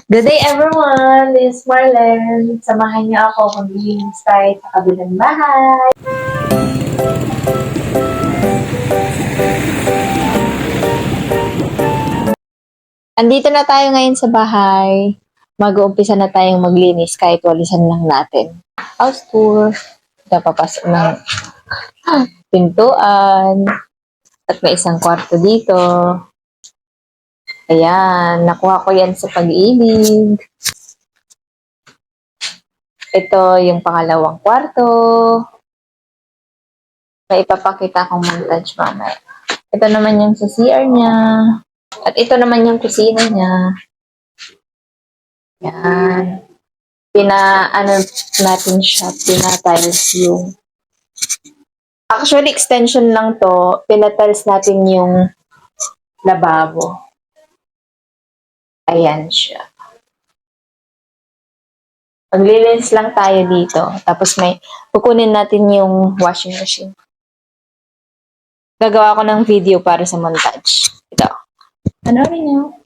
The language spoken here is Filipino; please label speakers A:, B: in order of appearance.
A: Good day everyone! This is Marlen. Samahan niyo ako maglinis tayo sa kabilang bahay. Andito na tayo ngayon sa bahay. Mag-uumpisa na tayong maglinis kahit walisan lang natin. House tour. Napapasok ng pintuan. At may isang kwarto dito. Ayan, nakuha ko yan sa pag-ibig. Ito yung pangalawang kwarto. May ipapakita akong montage mamaya. Ito naman yung sa CR niya. At ito naman yung kusina niya. Yan. Natin siya, pina-tiles yung... Actually, extension lang to. Pina-tiles natin yung lababo. Ayan siya. Maglilinis lang tayo dito. Tapos kukunin natin yung washing machine. Gagawa ko ng video para sa montage. Ito. Panoorin niyo.